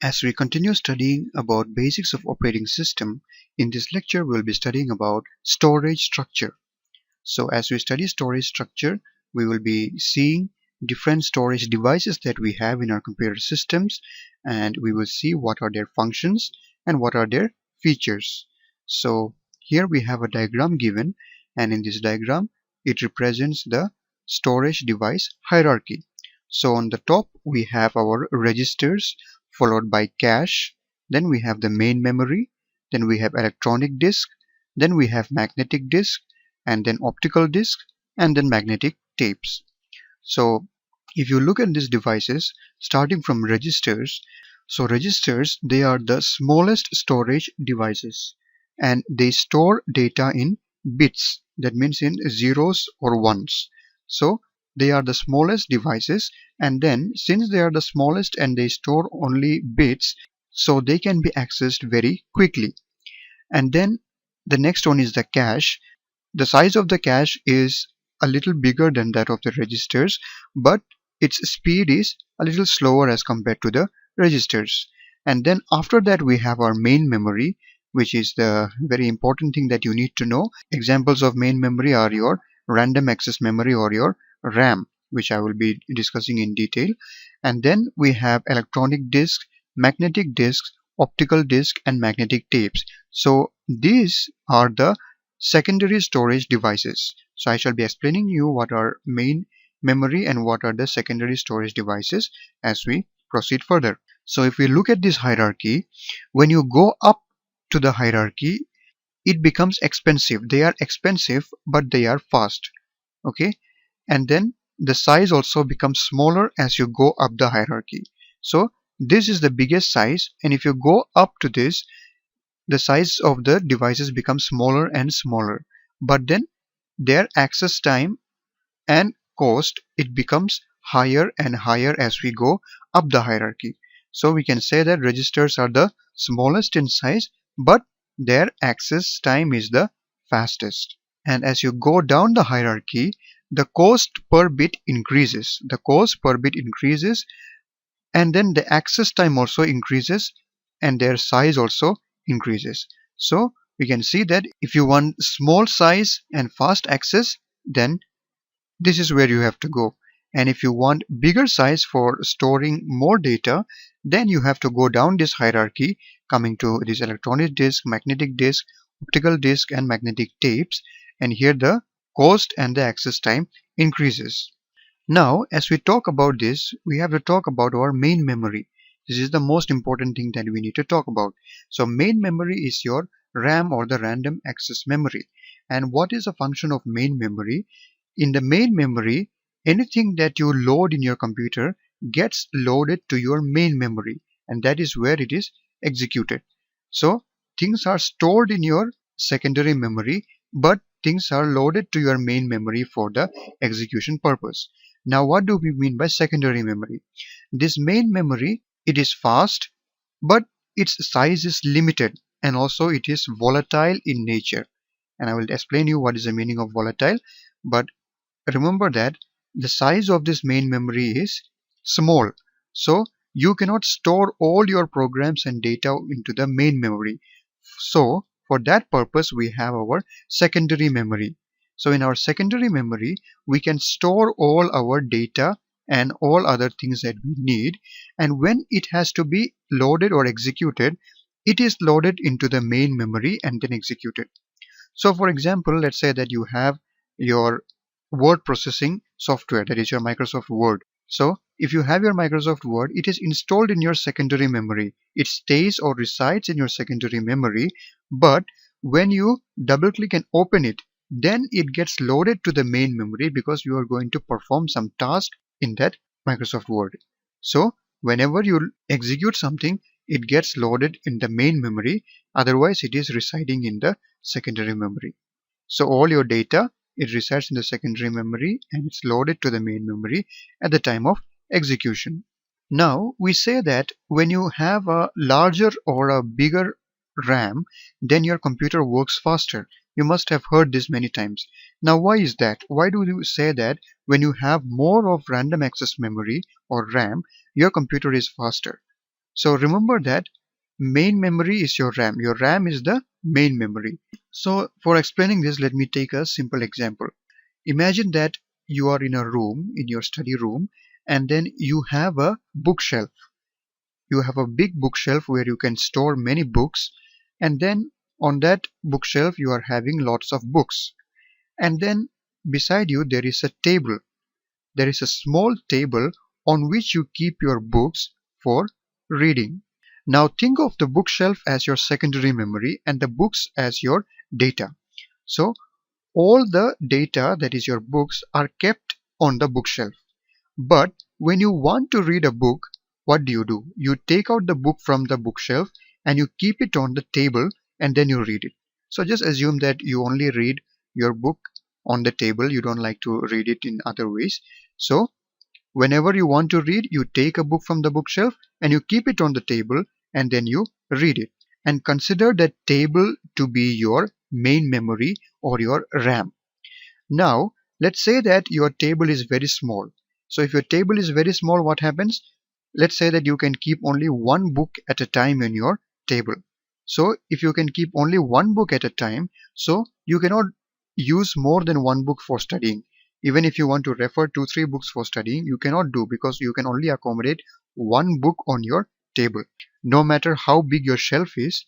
As we continue studying about basics of operating system, in this lecture we'll be studying about storage structure. So as we study storage structure, we will be seeing different storage devices that we have in our computer systems, and we will see what are their functions and what are their features. So here we have a diagram given, and in this diagram it represents the storage device hierarchy. So on the top we have our registers, followed by cache, then we have the main memory, then we have electronic disk, then we have magnetic disk, and then optical disk, and then magnetic tapes. So if you look at these devices, starting from registers, so registers, they are the smallest storage devices, and they store data in bits, that means in zeros or ones. So they are the smallest devices, and then since they are the smallest and they store only bits, so they can be accessed very quickly. And then the next one is the cache. The size of the cache is a little bigger than that of the registers, but its speed is a little slower as compared to the registers. And then after that we have our main memory, which is the very important thing that you need to know. Examples of main memory are your random access memory or your RAM, which I will be discussing in detail. And then we have electronic disks, magnetic disks, optical disk, and magnetic tapes. So these are the secondary storage devices. So I shall be explaining you what are main memory and what are the secondary storage devices as we proceed further. So if we look at this hierarchy, when you go up to the hierarchy, it becomes expensive. They are expensive, but they are fast. Okay, and then the size also becomes smaller as you go up the hierarchy. So this is the biggest size, and if you go up to this, the size of the devices becomes smaller and smaller, but then their access time and cost, it becomes higher and higher as we go up the hierarchy. So we can say that registers are the smallest in size, but their access time is the fastest. And as you go down the hierarchy, the cost per bit increases. The cost per bit increases, and then the access time also increases, and their size also increases. So we can see that if you want small size and fast access, then this is where you have to go. And if you want bigger size for storing more data, then you have to go down this hierarchy, coming to this electronic disk, magnetic disk, optical disk, and magnetic tapes. And here the cost and the access time increases. Now, as we talk about this, we have to talk about our main memory. This is the most important thing that we need to talk about. So main memory is your RAM, or the random access memory. And what is a function of main memory? In the main memory, anything that you load in your computer gets loaded to your main memory, and that is where it is executed. So things are stored in your secondary memory, but things are loaded to your main memory for the execution purpose. Now what do we mean by secondary memory? This main memory, it is fast, but its size is limited, and also it is volatile in nature. And I will explain you what is the meaning of volatile. But remember that the size of this main memory is small, so you cannot store all your programs and data into the main memory. So for that purpose we have our secondary memory. So in our secondary memory we can store all our data and all other things that we need, and when it has to be loaded or executed, it is loaded into the main memory and then executed. So for example, let's say that you have your word processing software, that is your Microsoft Word. So if you have your Microsoft Word, it is installed in your secondary memory. It stays or resides in your secondary memory, but when you double click and open it, then it gets loaded to the main memory because you are going to perform some task in that Microsoft Word. So whenever you execute something, it gets loaded in the main memory, otherwise it is residing in the secondary memory. So all your data, it resides in the secondary memory and it's loaded to the main memory at the time of execution. Now we say that when you have a larger or a bigger RAM, then your computer works faster. You must have heard this many times. Now why is that? Why do you say that when you have more of random access memory or RAM, your computer is faster? So remember that main memory is your RAM. Your RAM is the main memory. So for explaining this, let me take a simple example. Imagine that you are in a room, in your study room, and then you have a bookshelf. You have a big bookshelf where you can store many books, and then on that bookshelf you are having lots of books. And then beside you there is a table. There is a small table on which you keep your books for reading. Now think of the bookshelf as your secondary memory and the books as your data. So all the data, that is your books, are kept on the bookshelf. But when you want to read a book, what do? You take out the book from the bookshelf and you keep it on the table and then you read it. So just assume that you only read your book on the table. You don't like to read it in other ways. So whenever you want to read, you take a book from the bookshelf and you keep it on the table and then you read it. And consider that table to be your main memory or your RAM. Now, let's say that your table is very small. So if your table is very small, what happens? Let's say that you can keep only one book at a time in your table. So if you can keep only one book at a time, so you cannot use more than one book for studying. Even if you want to refer 2-3 books for studying, you cannot do, because you can only accommodate one book on your table. No matter how big your shelf is,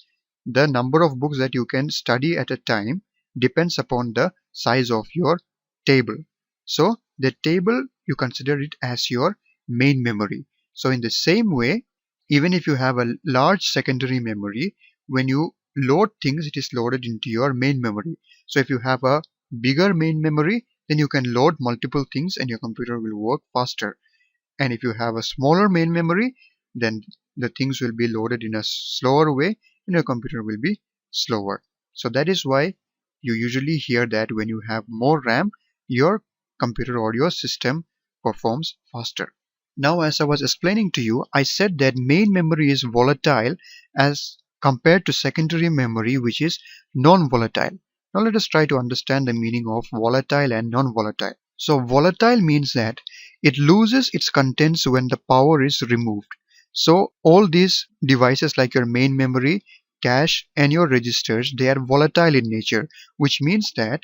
the number of books that you can study at a time depends upon the size of your table. So the table, you consider it as your main memory. So in the same way, even if you have a large secondary memory, when you load things, it is loaded into your main memory. So if you have a bigger main memory, then you can load multiple things and your computer will work faster. And if you have a smaller main memory, then the things will be loaded in a slower way and your computer will be slower. So that is why you usually hear that when you have more RAM, your computer or your system performs faster. Now, as I was explaining to you, I said that main memory is volatile as compared to secondary memory, which is non-volatile. Now let us try to understand the meaning of volatile and non-volatile. So volatile means that it loses its contents when the power is removed. So all these devices like your main memory, cache and your registers, they are volatile in nature, which means that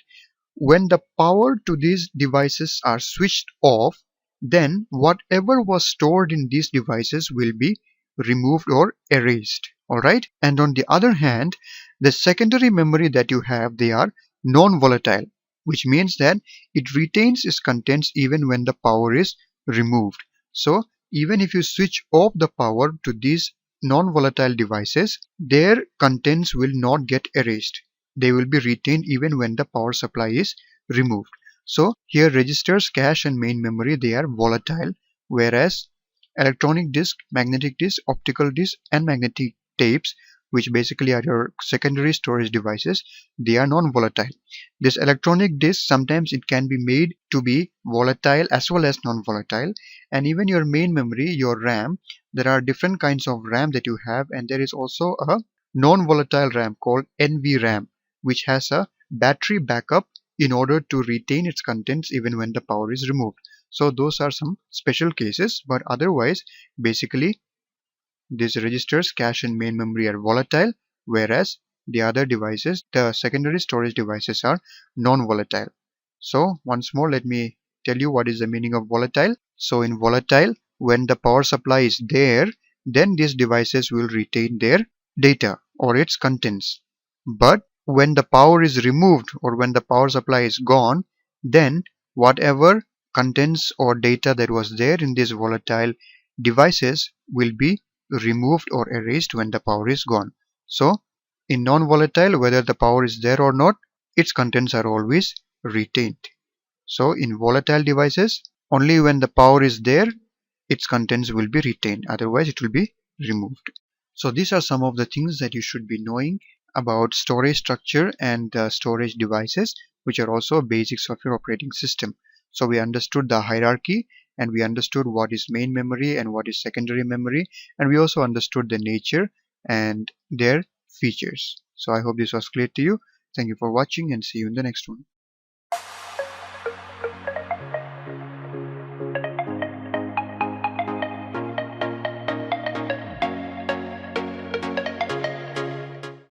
when the power to these devices are switched off, then whatever was stored in these devices will be removed or erased. Alright? And on the other hand, the secondary memory that you have, they are non-volatile, which means that it retains its contents even when the power is removed. So even if you switch off the power to these non-volatile devices, their contents will not get erased. They will be retained even when the power supply is removed. So here registers, cache and main memory, they are volatile, whereas electronic disk, magnetic disk, optical disk and magnetic tapes, which basically are your secondary storage devices, they are non-volatile. This electronic disk, sometimes it can be made to be volatile as well as non-volatile. And even your main memory, your RAM, there are different kinds of RAM that you have, and there is also a non-volatile RAM called NVRAM, which has a battery backup in order to retain its contents even when the power is removed. So those are some special cases, but otherwise basically these registers, cache and main memory are volatile, whereas the other devices, the secondary storage devices, are non-volatile. So once more, let me tell you what is the meaning of volatile. So in volatile, when the power supply is there, then these devices will retain their data or its contents. But when the power is removed or when the power supply is gone, then whatever contents or data that was there in these volatile devices will be removed or erased when the power is gone. So in non-volatile, whether the power is there or not, its contents are always retained. So in volatile devices, only when the power is there, its contents will be retained, otherwise it will be removed. So these are some of the things that you should be knowing about storage structure and storage devices, which are also basics of your operating system. So we understood the hierarchy, and we understood what is main memory and what is secondary memory, and we also understood the nature and their features. So I hope this was clear to you. Thank you for watching and see you in the next one.